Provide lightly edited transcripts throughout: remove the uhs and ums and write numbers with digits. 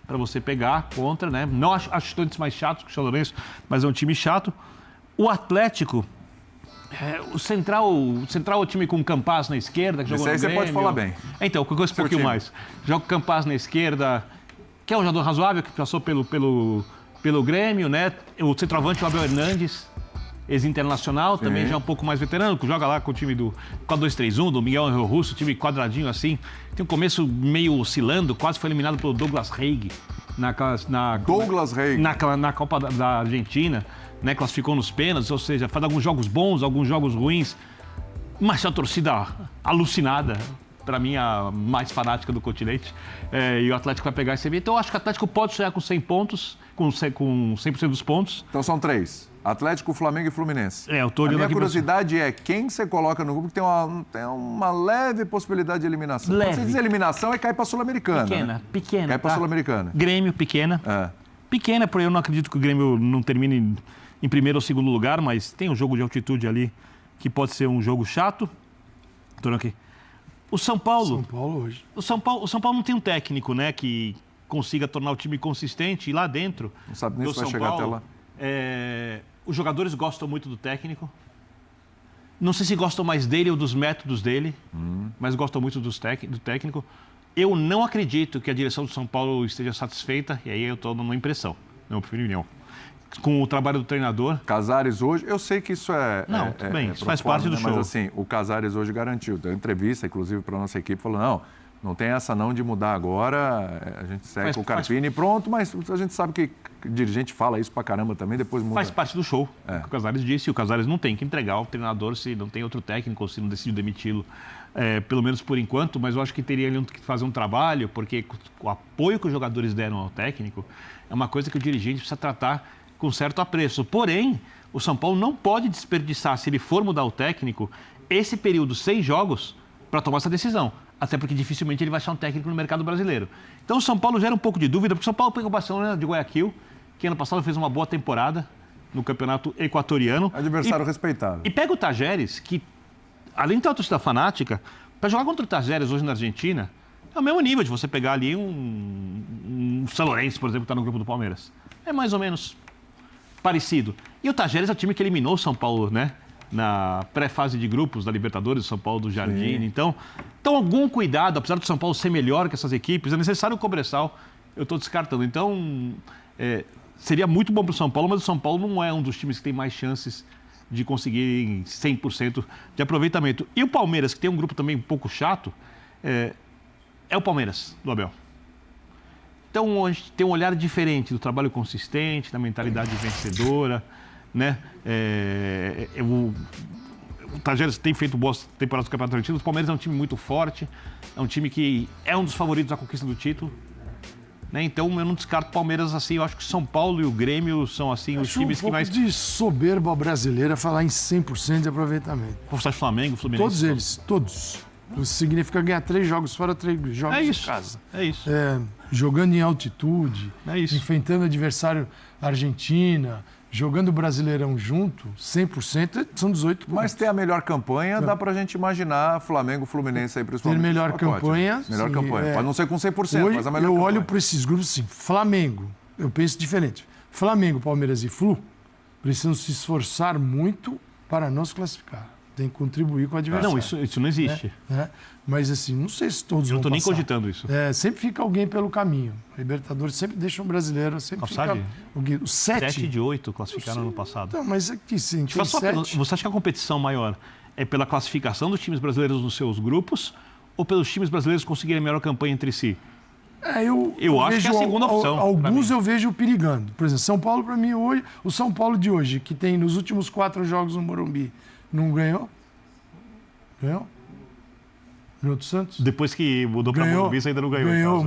para você pegar contra, né? Não acho estudantes mais chatos que o São Lourenço, mas é um time chato. O Atlético, o Central é o time com o Campaz na esquerda, que jogou no Grêmio. Você pode falar bem. Então, eu conheço um pouquinho mais. Joga o Campaz na esquerda, que é um jogador razoável, que passou pelo Grêmio, né? O centroavante, o Abel Hernandes, ex-internacional, também já um pouco mais veterano, que joga lá com o time do 4-2-3-1, do Miguel Angel Russo, time quadradinho assim. Tem um começo meio oscilando, quase foi eliminado pelo Douglas Reig na Copa da Argentina, né? Classificou nos pênaltis, ou seja, faz alguns jogos bons, alguns jogos ruins, mas é uma torcida alucinada. Para mim, a mais fanática do continente. E o Atlético vai pegar esse evento. Então, eu acho que o Atlético pode sonhar com 100 pontos, com 100% dos pontos. Então, são 3. Atlético, Flamengo e Fluminense. Eu tô olhando a minha aqui curiosidade é quem você coloca no grupo que tem uma leve possibilidade de eliminação. Leve. Quando você diz eliminação, é cair para a Sul-Americana. Pequena. Cai para a Sul-Americana. Grêmio, pequena. Pequena, porque eu não acredito que o Grêmio não termine em primeiro ou segundo lugar, mas tem um jogo de altitude ali que pode ser um jogo chato. Estou aqui. O São Paulo hoje. O São Paulo não tem um técnico, né, que consiga tornar o time consistente e lá dentro. Não sabe nem se vai chegar até lá. Os jogadores gostam muito do técnico. Não sei se gostam mais dele ou dos métodos dele, mas gostam muito do técnico. Eu não acredito que a direção do São Paulo esteja satisfeita, e aí eu estou dando uma impressão, não opinião, com o trabalho do treinador. Casares hoje, eu sei que isso tudo bem, isso faz parte do show. Mas assim, o Casares hoje garantiu, deu entrevista, inclusive, para a nossa equipe, falou, não tem essa não de mudar agora, a gente segue com o Carpini e pronto, mas a gente sabe que o dirigente fala isso pra caramba também, depois muda. Faz parte do show, o Casares disse, e o Casares não tem que entregar o treinador se não tem outro técnico ou se não decidiu demiti-lo, pelo menos por enquanto, mas eu acho que teria que fazer um trabalho, porque o apoio que os jogadores deram ao técnico é uma coisa que o dirigente precisa tratar com certo apreço. Porém, o São Paulo não pode desperdiçar, se ele for mudar o técnico, esse período, 6 jogos, para tomar essa decisão. Até porque dificilmente ele vai achar um técnico no mercado brasileiro. Então o São Paulo gera um pouco de dúvida, porque o São Paulo pegou o Barcelona de Guayaquil, que ano passado fez uma boa temporada no campeonato equatoriano. Adversário respeitável. E pega o Tajeres, que além de ter uma torcida fanática, para jogar contra o Tajeres hoje na Argentina, é o mesmo nível de você pegar ali um São Lourenço, por exemplo, que está no grupo do Palmeiras. É mais ou menos parecido. E o Tajeres é o time que eliminou o São Paulo, né? Na pré-fase de grupos da Libertadores, São Paulo do Jardim. Então, algum cuidado, apesar do São Paulo ser melhor que essas equipes, é necessário o Cobressal, eu estou descartando. Então, seria muito bom para o São Paulo, mas o São Paulo não é um dos times que tem mais chances de conseguir 100% de aproveitamento. E o Palmeiras, que tem um grupo também um pouco chato, é o Palmeiras, do Abel. Então, a gente tem um olhar diferente do trabalho consistente, da mentalidade vencedora, né? O Tajeres tem feito boas temporadas do Campeonato Argentino. O Palmeiras é um time muito forte, é um time que é um dos favoritos à conquista do título, né? Então, eu não descarto o Palmeiras assim. Eu acho que o São Paulo e o Grêmio são assim os times que mais... de soberba brasileira falar em 100% de aproveitamento. Você acha Flamengo, Fluminense? Todos eles, todos. Isso significa ganhar 3 jogos fora, 3 jogos em casa. É isso. Jogando em altitude, enfrentando adversário Argentina, jogando o Brasileirão junto, 100%, são 18 pontos. Mas ter a melhor campanha, dá pra gente imaginar Flamengo, Fluminense aí, principalmente. Ter melhor campanha. Melhor campanha. Pode não ser com 100%, hoje, mas a melhor campanha. Eu olho para esses grupos assim, Flamengo, eu penso diferente. Flamengo, Palmeiras e Flu precisam se esforçar muito para não se classificar. Tem que contribuir com o adversário. Não, isso não existe. Mas assim, não sei se todos vão Eu não estou nem passar. Cogitando isso. Sempre fica alguém pelo caminho. A Libertadores sempre deixa um brasileiro, sempre fica alguém. Os 7 de 8 classificaram no ano passado. Não, mas aqui sim, tem 7. Você acha que a competição maior é pela classificação dos times brasileiros nos seus grupos ou pelos times brasileiros conseguirem a melhor campanha entre si? Eu acho que é a segunda opção. Alguns eu vejo perigando. Por exemplo, São Paulo, para mim, hoje, o São Paulo de hoje, que tem nos últimos 4 jogos no Morumbi, não ganhou? Ganhou do Santos? Depois que mudou para o Morumbi, você ainda não ganhou.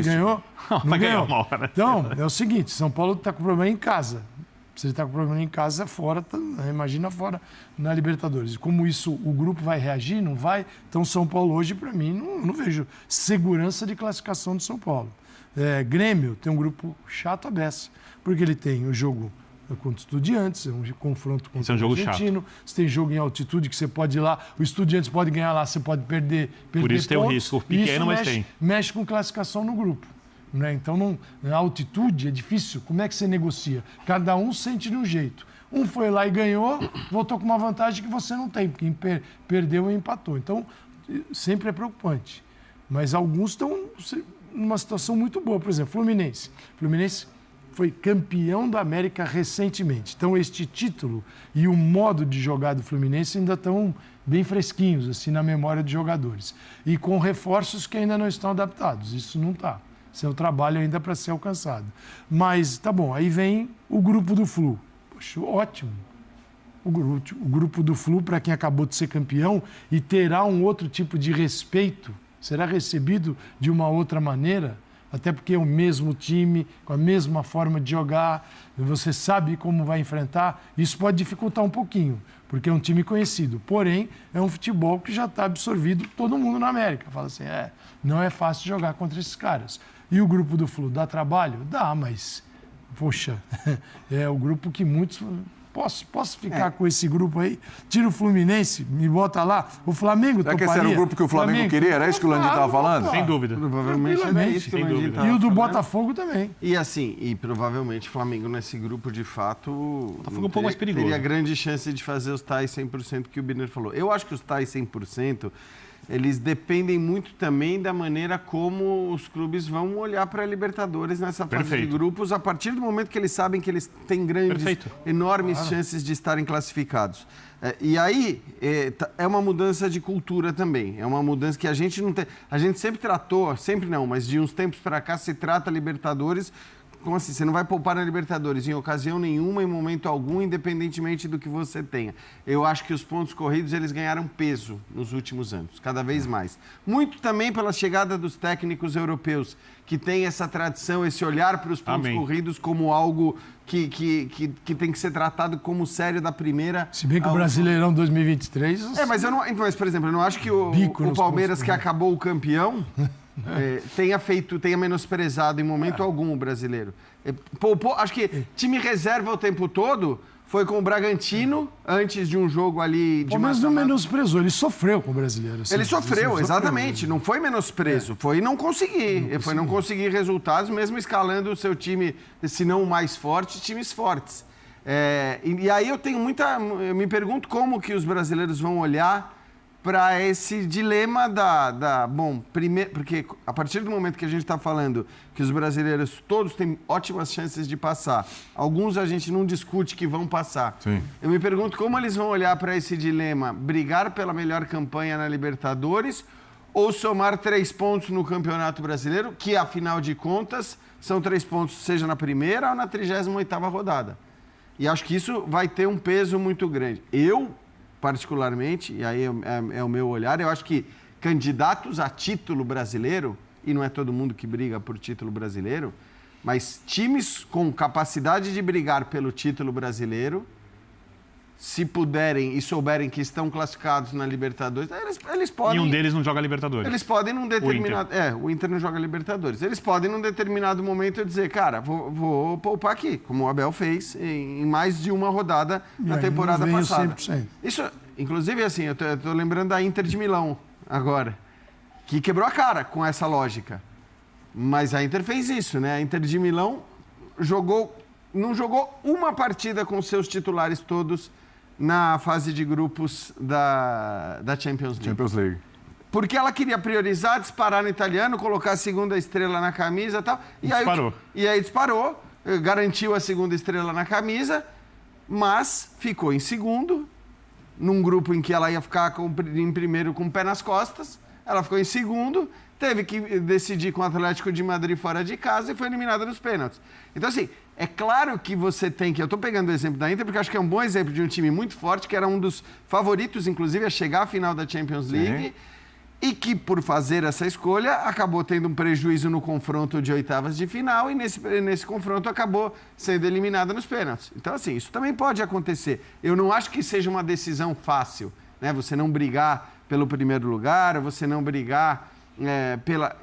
Ganhou? Vai ganhar uma hora. Então, é o seguinte, São Paulo está com problema em casa. Se ele está com problema em casa, fora, imagina fora na Libertadores. Como isso, o grupo vai reagir, não vai? Então, São Paulo hoje, para mim, não vejo segurança de classificação do São Paulo. Grêmio tem um grupo chato à beça, porque ele tem o jogo contra o Estudiantes, é um confronto contra o Argentino. Você tem jogo em altitude que você pode ir lá, o Estudiantes pode ganhar lá, você pode perder Por isso pontos. tem o risco pequeno, mas tem. Mexe com classificação no grupo. né? Então, na altitude é difícil. Como é que você negocia? Cada um sente de um jeito. Um foi lá e ganhou, voltou com uma vantagem que você não tem, porque perdeu e empatou. Então, sempre é preocupante. Mas alguns estão numa situação muito boa. Por exemplo, Fluminense. Fluminense foi campeão da América recentemente. Então, este título e o modo de jogar do Fluminense ainda estão bem fresquinhos, assim, na memória de jogadores. E com reforços que ainda não estão adaptados. Isso não está. Isso é um trabalho ainda para ser alcançado. Mas, tá bom, aí vem o grupo do Flu. Poxa, ótimo. O grupo do Flu, para quem acabou de ser campeão, e terá um outro tipo de respeito, será recebido de uma outra maneira, até porque é o mesmo time, com a mesma forma de jogar, você sabe como vai enfrentar. Isso pode dificultar um pouquinho, porque é um time conhecido. Porém, é um futebol que já está absorvido todo mundo na América. Fala assim, não é fácil jogar contra esses caras. E o grupo do Flu dá trabalho? Dá, mas, poxa, é o grupo que muitos... Posso ficar com esse grupo aí? Tira o Fluminense, me bota lá. O Flamengo toparia. Será que esse era o grupo que o Flamengo queria? Era isso que o Landim estava falando? Sem dúvida. Provavelmente era isso que o Landim estava falando. E o do falando. Botafogo também. E assim, provavelmente o Flamengo nesse grupo, de fato... O Botafogo é um pouco mais perigoso. Teria grande chance de fazer os tais 100% que o Birner falou. Eu acho que os tais 100%... eles dependem muito também da maneira como os clubes vão olhar para a Libertadores nessa fase de grupos, a partir do momento que eles sabem que eles têm grandes, enormes chances de estarem classificados. E aí é uma mudança de cultura também, é uma mudança que a gente não tem... A gente sempre tratou, sempre não, mas de uns tempos para cá se trata a Libertadores... Como assim? Você não vai poupar na Libertadores em ocasião nenhuma, em momento algum, independentemente do que você tenha. Eu acho que os pontos corridos, eles ganharam peso nos últimos anos, cada vez mais. Muito também pela chegada dos técnicos europeus, que têm essa tradição, esse olhar para os pontos corridos como algo que tem que ser tratado como sério da primeira... Se bem que o Brasileirão 2023... Mas, por exemplo, eu não acho que o Palmeiras, que acabou o campeão... tenha menosprezado em momento algum o brasileiro. Acho que time reserva o tempo todo foi com o Bragantino, antes de um jogo ali... O Palmeiras não menosprezou, ele sofreu com o brasileiro. Assim, ele sofreu, exatamente. Não foi menosprezo, foi não conseguir. Foi não conseguir resultados, mesmo escalando o seu time, se não o mais forte, times fortes. E aí eu me pergunto como que os brasileiros vão olhar para esse dilema primeiro, porque a partir do momento que a gente está falando que os brasileiros todos têm ótimas chances de passar, alguns a gente não discute que vão passar. Sim. Eu me pergunto como eles vão olhar para esse dilema, brigar pela melhor campanha na Libertadores ou somar 3 pontos no Campeonato Brasileiro, que afinal de contas são 3 pontos, seja na primeira ou na 38ª rodada. E acho que isso vai ter um peso muito grande. Particularmente, e aí é o meu olhar, eu acho que candidatos a título brasileiro, e não é todo mundo que briga por título brasileiro, mas times com capacidade de brigar pelo título brasileiro, se puderem e souberem que estão classificados na Libertadores, eles podem... E um deles não joga Libertadores. Eles podem num determinado... O Inter não joga Libertadores. Eles podem num determinado momento dizer, cara, vou poupar aqui, como o Abel fez em mais de uma rodada na temporada passada. 100%. Isso, inclusive, assim, eu tô lembrando da Inter de Milão agora, que quebrou a cara com essa lógica. Mas a Inter fez isso, né? A Inter de Milão não jogou uma partida com seus titulares todos na fase de grupos da Champions League. Porque ela queria priorizar, disparar no italiano, colocar a segunda estrela na camisa e tal. E aí disparou, garantiu a segunda estrela na camisa, mas ficou em segundo, num grupo em que ela ia ficar em primeiro com o pé nas costas. Ela ficou em segundo, teve que decidir com o Atlético de Madrid fora de casa e foi eliminada nos pênaltis. Então, assim, é claro que você tem que... Eu estou pegando o exemplo da Inter porque acho que é um bom exemplo de um time muito forte, que era um dos favoritos, inclusive, a chegar à final da Champions League. Sim. E que, por fazer essa escolha, acabou tendo um prejuízo no confronto de oitavas de final e nesse confronto acabou sendo eliminada nos pênaltis. Então, assim, isso também pode acontecer. Eu não acho que seja uma decisão fácil, né? Você não brigar pelo primeiro lugar, você não brigar pela...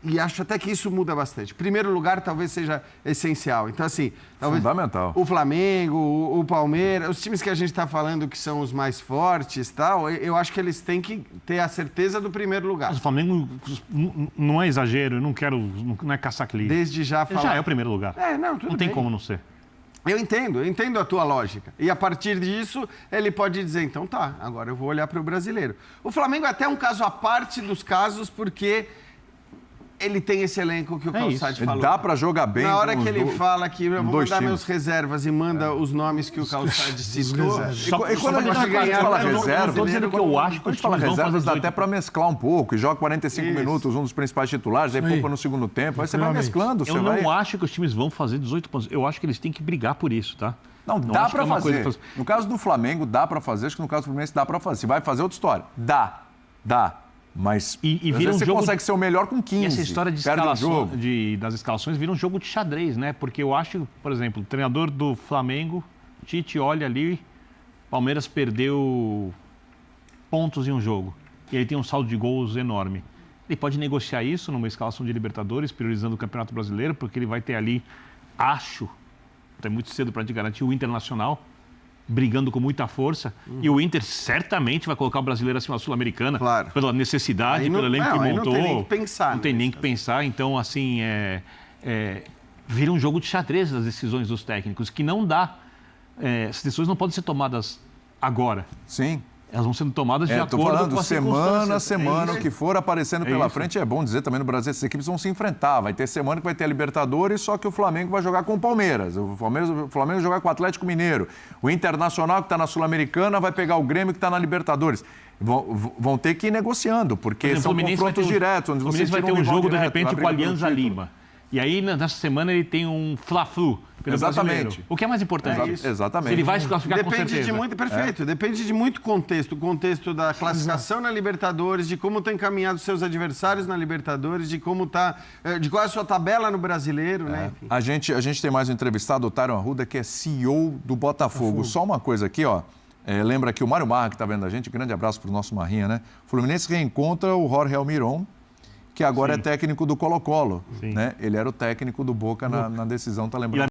E acho até que isso muda bastante. Primeiro lugar talvez seja essencial. Então, assim, talvez fundamental. O Flamengo, o Palmeiras, os times que a gente está falando que são os mais fortes, tal, eu acho que eles têm que ter a certeza do primeiro lugar. Mas o Flamengo não é exagero, não é caçar clique. Desde já falar... Já é o primeiro lugar. Tudo tem bem. como não ser. Eu entendo a tua lógica. E a partir disso, ele pode dizer, então tá, agora eu vou olhar para o brasileiro. O Flamengo é até um caso à parte dos casos, porque ele tem esse elenco que o Calçade falou. Dá para jogar bem. Na hora que ele fala que eu vou mandar meus reservas e manda os nomes que o Calçade citou... E quando a gente fala reserva... Estou dizendo que eu acho que a gente fala reservas, dá até para mesclar um pouco. E joga 45 minutos, um dos principais titulares, aí poupa no segundo tempo. Aí você vai mesclando. Eu não acho que os times vão fazer 18 pontos. Eu acho que eles têm que brigar por isso, tá? Não, dá para fazer. No caso do Flamengo, dá para fazer. Acho que no caso do Fluminense, dá para fazer. Se vai fazer, outra história. Dá. Mas vira você consegue ser o melhor com 15. E essa história de escalação, das escalações vira um jogo de xadrez, né? Porque eu acho, por exemplo, o treinador do Flamengo, Tite, olha ali, Palmeiras perdeu pontos em um jogo. E ele tem um saldo de gols enorme. Ele pode negociar isso numa escalação de Libertadores, priorizando o Campeonato Brasileiro, porque ele vai ter ali, acho, é muito cedo para te garantir, o Internacional brigando com muita força, e o Inter certamente vai colocar o brasileiro acima da Sul-Americana, claro, pela necessidade, pelo elenco que montou. Não tem nem que pensar. Não tem nem que pensar, então, assim, vira um jogo de xadrez das decisões dos técnicos, que não dá. Essas decisões não podem ser tomadas agora. Sim. Elas vão sendo tomadas de acordo com as semana a semana, o que for aparecendo pela frente. É bom dizer também no Brasil, essas equipes vão se enfrentar. Vai ter semana que vai ter a Libertadores, só que o Flamengo vai jogar com o Palmeiras. O Flamengo vai jogar com o Atlético Mineiro. O Internacional, que está na Sul-Americana, vai pegar o Grêmio, que está na Libertadores. Vão ter que ir negociando, porque são confrontos diretos. O Fluminense vai ter um jogo, de repente, com a Alianza Lima. E aí, nessa semana, ele tem um Fla-Flu. Exatamente. O que é mais importante? Exatamente. Ele vai se classificar com certeza. Depende de muito contexto. O contexto da classificação na Libertadores, de como estão encaminhados seus adversários na Libertadores, de como tá, de qual é a sua tabela no Brasileiro, né? Enfim. A gente tem mais um entrevistado, o Tyron Arruda, que é CEO do Botafogo. Só uma coisa aqui, ó. Lembra que o Mário Marra, que está vendo a gente, grande abraço para o nosso Marrinha, né? O Fluminense reencontra o Jorge Almiron, que agora é técnico do Colo-Colo, né? Ele era o técnico do Boca na decisão, tá lembrando?